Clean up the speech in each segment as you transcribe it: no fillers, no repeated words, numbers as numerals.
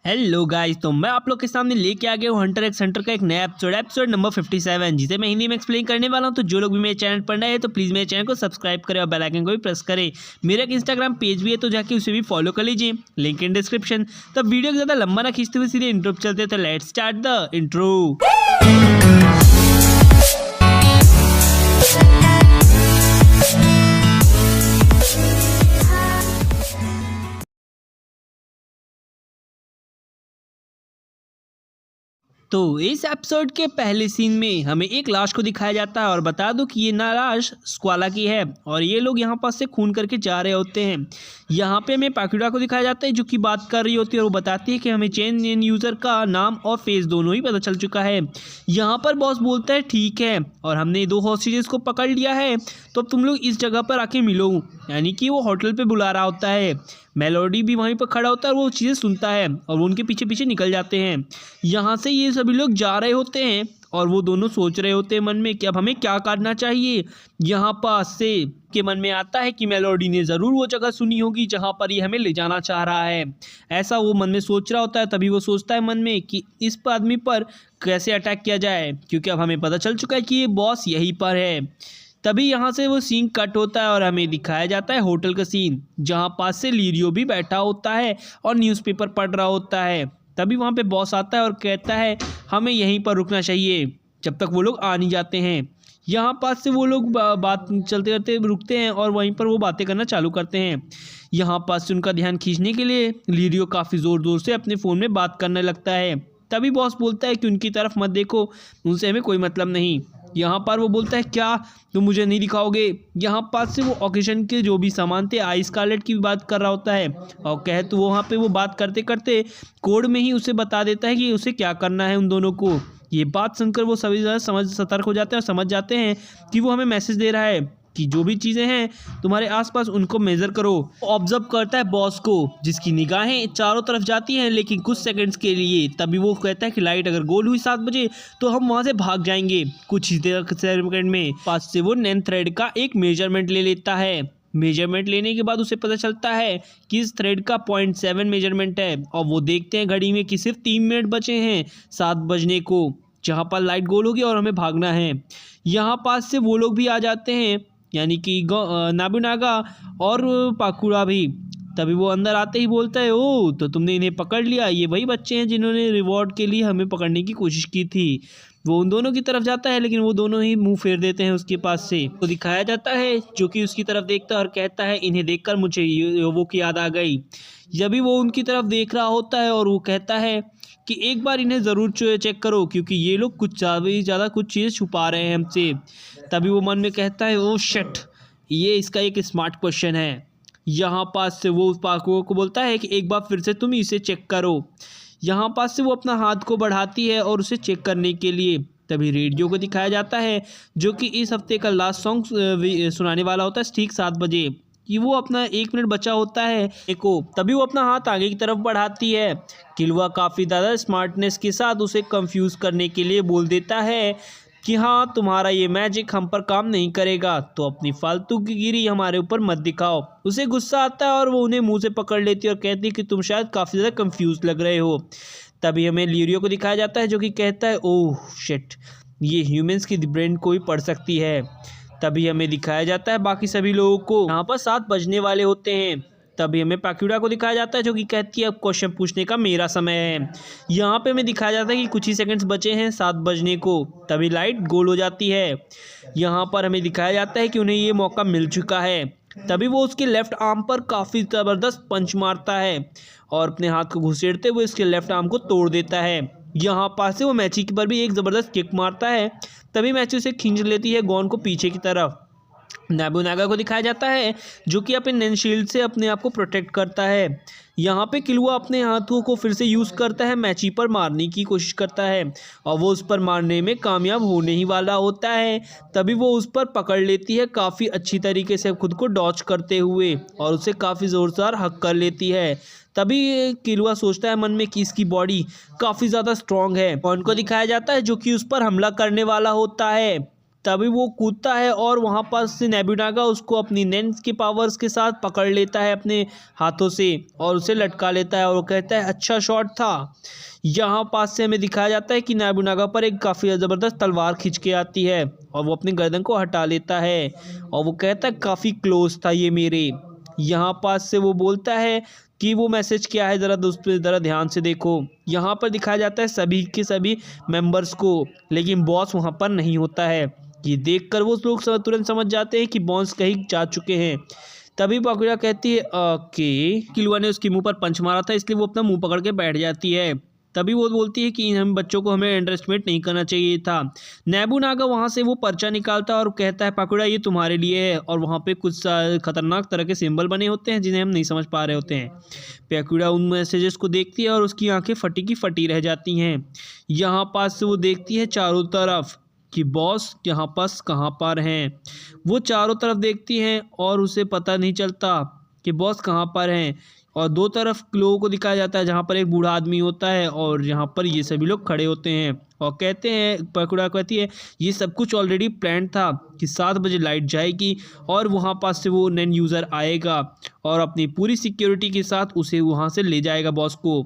Hello guys, तो मैं आप लोग के सामने लेके आ गया हूँ हंटर एक्स हंटर का एक नया एपिसोड नंबर 57, जिसे मैं हिंदी में एक्सप्लेन करने वाला हूँ। तो जो लोग भी मेरे चैनल पर नए हैं तो प्लीज़ मेरे चैनल को सब्सक्राइब करें और बेल आइकन को भी प्रेस करें। मेरा एक इंस्टाग्राम पेज भी है, तो जाके उसे भी फॉलो कर लीजिए, लिंक इन डिस्क्रिप्शन। तो वीडियो को ज़्यादा लंबा ना खींचते हुए सीधे इंट्रो पे चलते, तो लेट्स स्टार्ट द इंट्रो। तो इस एपिसोड के पहले सीन में हमें एक लाश को दिखाया जाता है और बता दो कि ये लाश स्क्वाला की है और ये लोग यहाँ पास से खून करके जा रहे होते हैं। यहाँ पे हमें पाक्यूडा को दिखाया जाता है जो कि बात कर रही होती है और वो बताती है कि हमें चेन इन यूज़र का नाम और फेस दोनों ही पता चल चुका है। यहाँ पर बॉस बोलता है ठीक है, और हमने 2 हॉस्टेजेस को पकड़ लिया है, तो अब तुम लोग इस जगह पर आके मिलो। यानी कि वो होटल पे बुला रहा होता है। मेलोडी भी वहीं पर खड़ा होता है और वो चीज़ें सुनता है और वो उनके पीछे पीछे निकल जाते हैं। यहाँ से ये सभी लोग जा रहे होते हैं और वो दोनों सोच रहे होते हैं मन में कि अब हमें क्या करना चाहिए। यहाँ पास से के मन में आता है कि मेलोडी ने ज़रूर वो जगह सुनी होगी जहाँ पर ये हमें ले जाना चाह रहा है। ऐसा वो मन में सोच रहा होता है। तभी वो सोचता है मन में कि इस आदमी पर कैसे अटैक किया जाए, क्योंकि अब हमें पता चल चुका है कि ये बॉस यहीं पर है। तभी यहाँ से वो सीन कट होता है और हमें दिखाया जाता है होटल का सीन, जहाँ पास से लीरियो भी बैठा होता है और न्यूज़पेपर पढ़ रहा होता है। तभी वहाँ पे बॉस आता है और कहता है हमें यहीं पर रुकना चाहिए जब तक वो लोग आ नहीं जाते हैं। यहाँ पास से वो लोग बात चलते करते रुकते हैं और वहीं पर वो बातें करना चालू करते हैं। यहाँ पास से उनका ध्यान खींचने के लिए लीरियो काफ़ी ज़ोर ज़ोर से अपने फ़ोन में बात करने लगता है। तभी बॉस बोलता है कि उनकी तरफ मत देखो, उनसे हमें कोई मतलब नहीं। यहाँ पर वो बोलता है क्या तुम मुझे नहीं दिखाओगे। यहाँ पास से वो ऑकेशन के जो भी सामान थे आई स्कारलेट की बात कर रहा होता है और तो वहाँ पे वो बात करते करते कोड में ही उसे बता देता है कि उसे क्या करना है उन दोनों को। ये बात सुनकर वो सभी ज़्यादा सतर्क हो जाते हैं और समझ जाते हैं कि वो हमें मैसेज दे रहा है कि जो भी चीज़ें हैं तुम्हारे आसपास उनको मेज़र करो। ऑब्जर्व करता है बॉस को, जिसकी निगाहें चारों तरफ जाती हैं लेकिन कुछ सेकंड्स के लिए। तभी वो कहता है कि लाइट अगर गोल हुई 7 बजे तो हम वहाँ से भाग जाएंगे। कुछ ही सेकंड में पास से वो 9 थ्रेड का एक मेजरमेंट ले लेता है। मेजरमेंट लेने के बाद उसे पता चलता है कि इस थ्रेड का 0.7 मेजरमेंट है और वो देखते हैं घड़ी में कि सिर्फ 3 मिनट बचे हैं 7 बजने को, जहाँ पर लाइट गोल होगी और हमें भागना है। यहाँ पास से वो लोग भी आ जाते हैं, यानी कि नाबुनागा और पाकुड़ा भी। तभी वो अंदर आते ही बोलता है ओ तो तुमने इन्हें पकड़ लिया, ये वही बच्चे हैं जिन्होंने रिवॉर्ड के लिए हमें पकड़ने की कोशिश की थी। वो उन दोनों की तरफ जाता है लेकिन वो दोनों ही मुंह फेर देते हैं उसके पास से। तो दिखाया जाता है जो कि उसकी तरफ देखता है और कहता है इन्हें देखकर मुझे वो की याद आ गई। जब भी वो उनकी तरफ देख रहा होता है और वो कहता है कि एक बार इन्हें ज़रूर चेक करो क्योंकि ये लोग कुछ ज़्यादा कुछ चीज़ छुपा रहे हैं हमसे। तभी वो मन में कहता है ओ शिट, ये इसका एक स्मार्ट क्वेश्चन है। यहाँ पास से वो उस पाको को बोलता है कि एक बार फिर से तुम इसे चेक करो। यहाँ पास से वो अपना हाथ को बढ़ाती है और उसे चेक करने के लिए। तभी रेडियो को दिखाया जाता है जो कि इस हफ्ते का लास्ट सॉन्ग सुनाने वाला होता है ठीक 7 बजे, कि वो अपना 1 मिनट बचा होता है को। तभी वो अपना हाथ आगे की तरफ बढ़ाती है। किलवा काफ़ी ज़्यादा स्मार्टनेस के साथ उसे कंफ्यूज करने के लिए बोल देता है कि हाँ तुम्हारा ये मैजिक हम पर काम नहीं करेगा, तो अपनी फालतू की गिरी हमारे ऊपर मत दिखाओ। उसे गुस्सा आता है और वो उन्हें मुंह से पकड़ लेती है और कहती है कि तुम शायद काफ़ी ज़्यादा कंफ्यूज लग रहे हो। तभी हमें लीरियो को दिखाया जाता है जो कि कहता है ओह शिट, ये ह्यूमंस की ब्रेन को भी पढ़ सकती है। तभी हमें दिखाया जाता है बाकी सभी लोगों को यहाँ पर 7 बजने वाले होते हैं। तभी हमें पाक्यूडा को दिखाया जाता है जो कि कहती है अब क्वेश्चन पूछने का मेरा समय है। यहाँ पे हमें दिखाया जाता है कि कुछ ही सेकंड्स बचे हैं 7 बजने को। तभी लाइट गोल हो जाती है। यहाँ पर हमें दिखाया जाता है कि उन्हें ये मौका मिल चुका है। तभी वो उसके लेफ्ट आर्म पर काफ़ी ज़बरदस्त पंच मारता है और अपने हाथ को घुसेड़ते हुए उसके लेफ्ट आर्म को तोड़ देता है। यहाँ पास से वो मैची पर भी एक ज़बरदस्त किक मारता है। तभी मैची उसे खींच लेती है गॉन को पीछे की तरफ। नाबुनागा को दिखाया जाता है जो कि अपने नैन शील्ड से अपने आप को प्रोटेक्ट करता है। यहाँ पे किलुआ अपने हाथों को फिर से यूज़ करता है, मैची पर मारने की कोशिश करता है और वो उस पर मारने में कामयाब होने ही वाला होता है। तभी वो उस पर पकड़ लेती है काफ़ी अच्छी तरीके से खुद को डॉच करते हुए और उसे काफ़ी ज़ोरदार हक कर लेती है। तभी किलुआ सोचता है मन में कि इसकी बॉडी काफ़ी ज़्यादा स्ट्रॉन्ग है और उनको दिखाया जाता है जो कि उस पर हमला करने वाला होता है। तभी वो कूदता है और वहाँ पास से नोबुनागा उसको अपनी नेंस के पावर्स के साथ पकड़ लेता है अपने हाथों से और उसे लटका लेता है और वो कहता है अच्छा शॉट था। यहाँ पास से हमें दिखाया जाता है कि नोबुनागा पर एक काफ़ी ज़बरदस्त तलवार खींच के आती है और वो अपनी गर्दन को हटा लेता है और वो कहता है काफ़ी क्लोज था ये मेरे। यहाँ पास से वो बोलता है कि वो मैसेज क्या है, ज़रा दोस्त ज़रा ध्यान से देखो। यहाँ पर दिखाया जाता है सभी के सभी मेंबर्स को, लेकिन बॉस वहाँ पर नहीं होता है। ये देखकर वो लोग तुरंत समझ जाते हैं कि बॉस कहीं जा चुके हैं। तभी पाकुरा कहती है ओके, किलुआ ने उसके मुंह पर पंच मारा था इसलिए वो अपना मुंह पकड़ के बैठ जाती है। तभी वो बोलती है कि हम बच्चों को हमें अंडर एस्टिमेट नहीं करना चाहिए था। नोबुनागा वहाँ से वो पर्चा निकालता है और कहता है पाकुरा ये तुम्हारे लिए है, और वहाँ पे कुछ खतरनाक तरह के सिंबल बने होते हैं जिन्हें हम नहीं समझ पा रहे होते हैं। पाकुरा उन मैसेजेस को देखती है और उसकी आंखें फटी की फटी रह जाती हैं। यहाँ पास से वो देखती है चारों तरफ कि बॉस यहाँ पास कहाँ पर हैं। वो चारों तरफ देखती हैं और उसे पता नहीं चलता कि बॉस कहाँ पर हैं, और दो तरफ लोगों को दिखाया जाता है जहाँ पर एक बूढ़ा आदमी होता है और यहाँ पर ये सभी लोग खड़े होते हैं और कहते हैं, पाकुरा कहती है ये सब कुछ ऑलरेडी प्लान था कि 7 बजे लाइट जाएगी और वहाँ पास से वो नैन यूज़र आएगा और अपनी पूरी सिक्योरिटी के साथ उसे वहाँ से ले जाएगा बॉस को।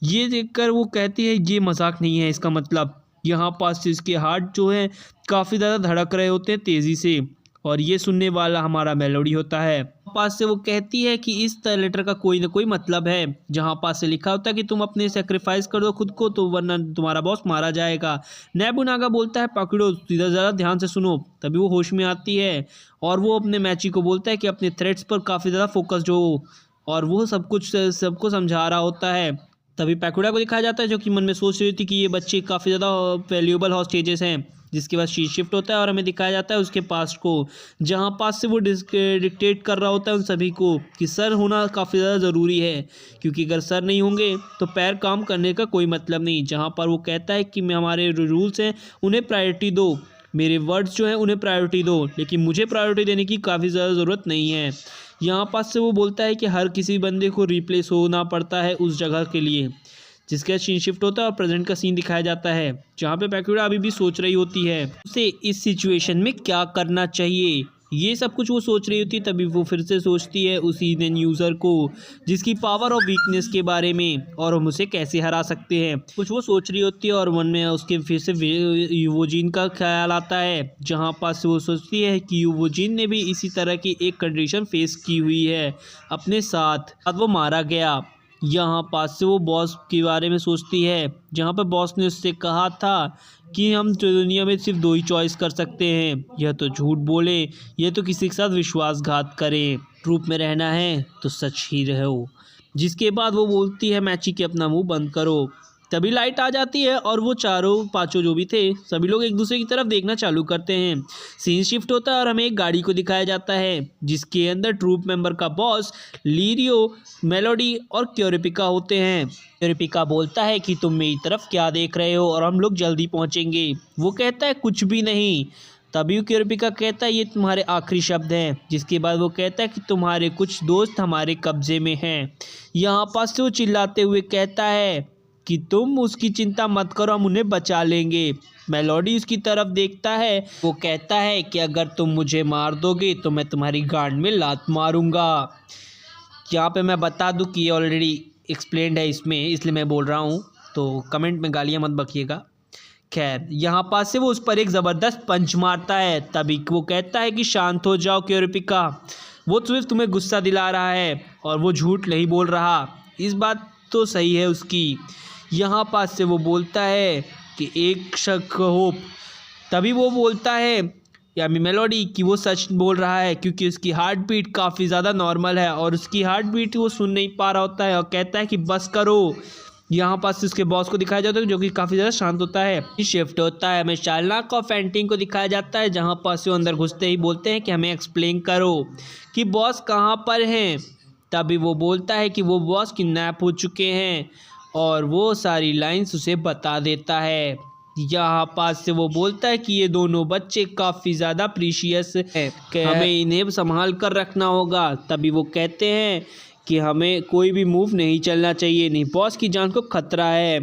ये देखकर वो कहती है ये मजाक नहीं है, इसका मतलब यहाँ पास से इसके हार्ट जो है काफ़ी ज़्यादा धड़क रहे होते हैं तेज़ी से, और ये सुनने वाला हमारा मेलोडी होता है। पास से वो कहती है कि इस लेटर का कोई ना कोई मतलब है, जहाँ पास से लिखा होता है कि तुम अपने सेक्रीफाइस कर दो खुद को तो वरना तुम्हारा बॉस मारा जाएगा। नोबुनागा बोलता है पाकुरो सीधा ज़रा ध्यान से सुनो। तभी वो होश में आती है और वो अपने मैची को बोलता है कि अपने थ्रेट्स पर काफ़ी ज़्यादा फोकस्ड हो, और वो सब कुछ सबको समझा रहा होता है। तभी पाकुरा को दिखाया जाता है जो कि मन में सोच रही थी कि ये बच्चे काफ़ी ज़्यादा वैल्यूएबल हॉस्टेजेस हैं, जिसके बाद शीट शिफ्ट होता है और हमें दिखाया जाता है उसके पास्ट को, जहाँ पास से वो डिक्टेट कर रहा होता है उन सभी को कि सर होना काफ़ी ज़्यादा ज़रूरी है, क्योंकि अगर सर नहीं होंगे तो पैर काम करने का कोई मतलब नहीं। जहाँ पर वो कहता है कि हमारे रूल्स हैं उन्हें प्रायोरिटी दो, मेरे वर्ड्स जो हैं उन्हें प्रायोरिटी दो, लेकिन मुझे प्रायोरिटी देने की काफ़ी ज़्यादा ज़रूरत नहीं है। यहाँ पास से वो बोलता है कि हर किसी बंदे को रिप्लेस होना पड़ता है उस जगह के लिए, जिसका सीन शिफ्ट होता है और प्रेजेंट का सीन दिखाया जाता है, जहाँ पे पाकुरा अभी भी सोच रही होती है उसे इस सिचुएशन में क्या करना चाहिए। ये सब कुछ वो सोच रही होती है, तभी वो फिर से सोचती है उसी नैन यूज़र को जिसकी पावर और वीकनेस के बारे में और हम उसे कैसे हरा सकते हैं। कुछ वो सोच रही होती है और मन में उसके फिर से यूवोजिन का ख्याल आता है, जहाँ पास वो सोचती है कि यूवोजिन ने भी इसी तरह की एक कंडीशन फेस की हुई है अपने साथ, अब वो मारा गया। यहाँ पास से वो बॉस के बारे में सोचती है, जहाँ पर बॉस ने उससे कहा था कि हम दुनिया में सिर्फ 2 ही चॉइस कर सकते हैं, यह तो झूठ बोले यह तो किसी के साथ विश्वासघात करें, ट्रूप में रहना है तो सच ही रहो। जिसके बाद वो बोलती है मैची के अपना मुंह बंद करो। तभी लाइट आ जाती है और वो चारों पांचों जो भी थे सभी लोग एक दूसरे की तरफ देखना चालू करते हैं। सीन शिफ्ट होता है और हमें एक गाड़ी को दिखाया जाता है जिसके अंदर ट्रूप मेंबर का बॉस, लिरियो, मेलोडी और क्योरिपिका होते हैं। क्योरिपिका बोलता है कि तुम मेरी तरफ क्या देख रहे हो और हम लोग जल्दी पहुंचेंगे। वो कहता है कुछ भी नहीं। तभी क्योरिपिका कहता है ये तुम्हारे आखिरी शब्द हैं। जिसके बाद वो कहता है कि तुम्हारे कुछ दोस्त हमारे कब्जे में हैं। यहाँ पास से वो चिल्लाते हुए कहता है कि तुम उसकी चिंता मत करो, हम उन्हें बचा लेंगे। मेलोडी उसकी तरफ देखता है, वो कहता है कि अगर तुम मुझे मार दोगे तो मैं तुम्हारी गांड में लात मारूंगा। यहाँ पे मैं बता दूं कि ये ऑलरेडी एक्सप्लेन्ड है इसमें, इसलिए मैं बोल रहा हूँ, तो कमेंट में गालियाँ मत बकिएगा। खैर यहाँ पास से वो उस पर एक ज़बरदस्त पंच मारता है। तभी वो कहता है कि शांत हो जाओ क्योरिपिका, वो सिर्फ तुम्हें गुस्सा दिला रहा है और वो झूठ नहीं बोल रहा, इस बात तो सही है उसकी। यहाँ पास से वो बोलता है कि एक शक होप। तभी वो बोलता है यानी मेलोडी कि वो सच बोल रहा है, क्योंकि उसकी हार्ट बीट काफ़ी ज़्यादा नॉर्मल है और उसकी हार्ट बीट वो सुन नहीं पा रहा होता है और कहता है कि बस करो। यहाँ पास उसके बॉस को दिखाया जाता है जो कि काफ़ी ज़्यादा शांत होता है। शिफ्ट होता है, हमें शार्लॉक और फैंटिंग को दिखाया जाता है, जहाँ पास वो अंदर घुसते ही बोलते हैं कि हमें एक्सप्लेन करो कि बॉस कहाँ पर हैं। तभी वो बोलता है कि वो बॉस किडनैप हो चुके हैं और वो सारी लाइंस उसे बता देता है। यहाँ पास से वो बोलता है कि ये दोनों बच्चे काफ़ी ज़्यादा प्रीशियस है, हमें इन्हें संभाल कर रखना होगा। तभी वो कहते हैं कि हमें कोई भी मूव नहीं चलना चाहिए, नहीं बॉस की जान को खतरा है।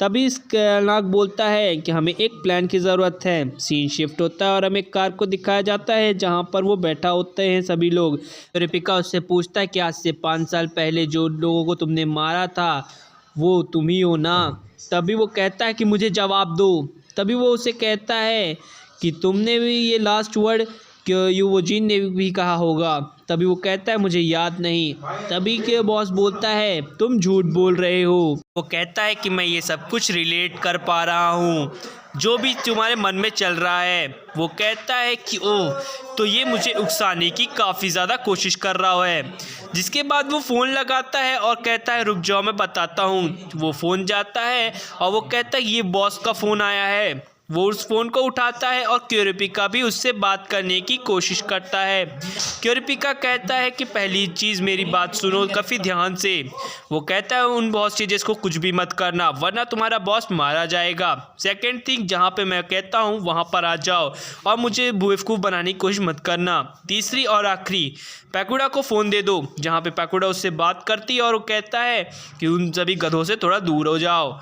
तभी शैलनाग बोलता है कि हमें एक प्लान की ज़रूरत है। सीन शिफ्ट होता है और हमें कार को दिखाया जाता है जहाँ पर वो बैठा होते हैं सभी लोग। रिपिका उससे पूछता है कि आज से 5 साल पहले जो लोगों को तुमने मारा था वो तुम ही हो ना। तभी वो कहता है कि मुझे जवाब दो। तभी वो उसे कहता है कि तुमने भी ये लास्ट वर्ड यूवोजीन ने भी कहा होगा। तभी वो कहता है मुझे याद नहीं। तभी के बॉस बोलता है तुम झूठ बोल रहे हो। वो कहता है कि मैं ये सब कुछ रिलेट कर पा रहा हूँ जो भी तुम्हारे मन में चल रहा है। वो कहता है कि ओह, तो ये मुझे उकसाने की काफ़ी ज़्यादा कोशिश कर रहा है। जिसके बाद वो फ़ोन लगाता है और कहता है रुक जाओ मैं बताता हूँ। वो फ़ोन जाता है और वो कहता है ये बॉस का फ़ोन आया है। वो उस फ़ोन को उठाता है और क्यूरिपिका भी उससे बात करने की कोशिश करता है। क्यूरिपिका कहता है कि पहली चीज़ मेरी बात सुनो काफ़ी ध्यान से। वो कहता है उन बॉस चीज़ें को कुछ भी मत करना वरना तुम्हारा बॉस मारा जाएगा। सेकंड थिंग, जहाँ पे मैं कहता हूँ वहाँ पर आ जाओ और मुझे बेवकूफ़ बनाने की कोशिश मत करना। तीसरी और आखिरी, पैकुडा को फ़ोन दे दो। जहाँ पे पैकुडा उससे बात करती है और वो कहता है कि उन सभी गधों से थोड़ा दूर हो जाओ।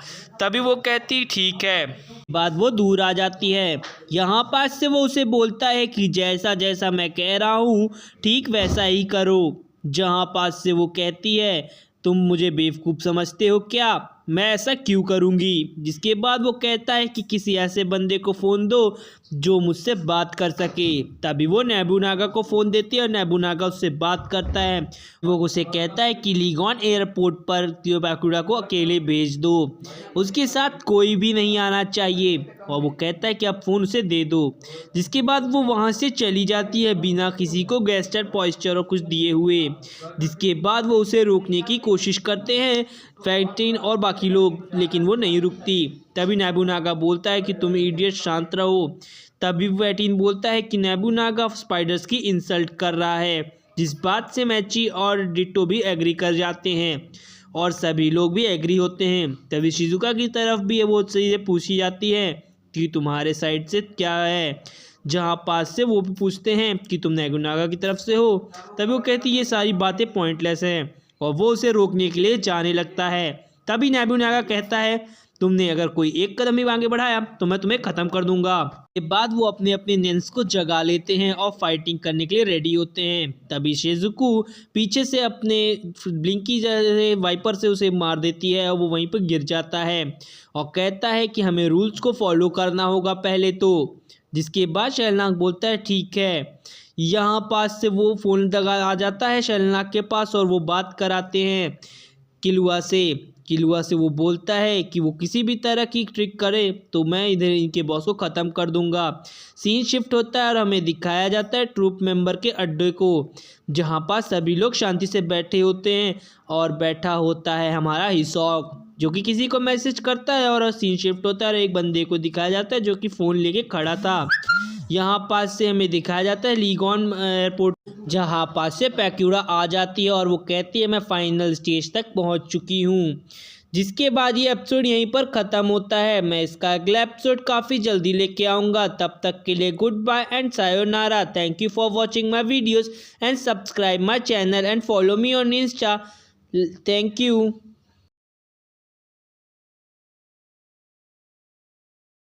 तभी वो कहती ठीक है। बाद वो दूर आ जाती है। यहाँ पास से वो उसे बोलता है कि जैसा जैसा मैं कह रहा हूँ ठीक वैसा ही करो। जहाँ पास से वो कहती है तुम मुझे बेवकूफ़ समझते हो क्या, मैं ऐसा क्यों करूँगी। जिसके बाद वो कहता है कि किसी ऐसे बंदे को फ़ोन दो जो मुझसे बात कर सके। तभी वो नोबुनागा को फ़ोन देती है और नोबुनागा उससे बात करता है। वो उसे कहता है कि लीगॉन एयरपोर्ट पर पैकुडा को अकेले भेज दो, उसके साथ कोई भी नहीं आना चाहिए। और वो कहता है कि आप फ़ोन उसे दे दो। जिसके बाद वो वहाँ से चली जाती है बिना किसी को गेस्टर पॉइस्चर और कुछ दिए हुए। जिसके बाद वो उसे रोकने की कोशिश करते हैं फैंटिन और बाकी लोग, लेकिन वो नहीं रुकती। तभी नोबुनागा बोलता है कि तुम इडियट शांत रहो। तभी फैंटिन बोलता है कि नोबुनागा स्पाइडर्स की इंसल्ट कर रहा है। जिस बात से मैची और डिट्टो भी एग्री कर जाते हैं और सभी लोग भी एग्री होते हैं। तभी शिजुका की तरफ भी वो चीज़ें पूछी जाती हैं कि तुम्हारे साइड से क्या है। जहाँ पास से वो भी पूछते हैं कि तुम नोबुनागा की तरफ से हो। तभी वो कहती ये सारी बातें पॉइंटलेस हैं और वो उसे रोकने के लिए जाने लगता है। तभी नोबुनागा कहता है तुमने अगर कोई एक कदम भी आगे बढ़ाया तो मैं तुम्हें ख़त्म कर दूंगा। के बाद वो अपने अपने नेंस को जगा लेते हैं और फाइटिंग करने के लिए रेडी होते हैं। तभी शिजुको पीछे से अपने ब्लिंकी जैसे वाइपर से उसे मार देती है और वो वहीं पर गिर जाता है और कहता है कि हमें रूल्स को फॉलो करना होगा पहले तो। जिसके बाद शैलनाग बोलता है ठीक है। यहाँ पास से वो फ़ोन आ जाता है शैलनाग के पास और वो बात कराते हैं किलुआ से वो बोलता है कि वो किसी भी तरह की ट्रिक करे तो मैं इधर इनके बॉस को ख़त्म कर दूंगा। सीन शिफ्ट होता है और हमें दिखाया जाता है ट्रूप मेंबर के अड्डे को जहाँ पास सभी लोग शांति से बैठे होते हैं और बैठा होता है हमारा हिसोक जो कि किसी को मैसेज करता है। और सीन शिफ्ट होता है और एक बंदे को दिखाया जाता है जो कि फ़ोन लेके खड़ा था। यहाँ पास से हमें दिखाया जाता है लीगॉन एयरपोर्ट जहाँ पास से पैकुडा आ जाती है और वो कहती है मैं फाइनल स्टेज तक पहुँच चुकी हूँ। जिसके बाद ये एपिसोड यहीं पर ख़त्म होता है। मैं इसका अगला एपिसोड काफ़ी जल्दी लेके आऊँगा। तब तक के लिए goodbye and sayonara. Thank you for watching my videos and subscribe my channel and follow me on insta. Thank you.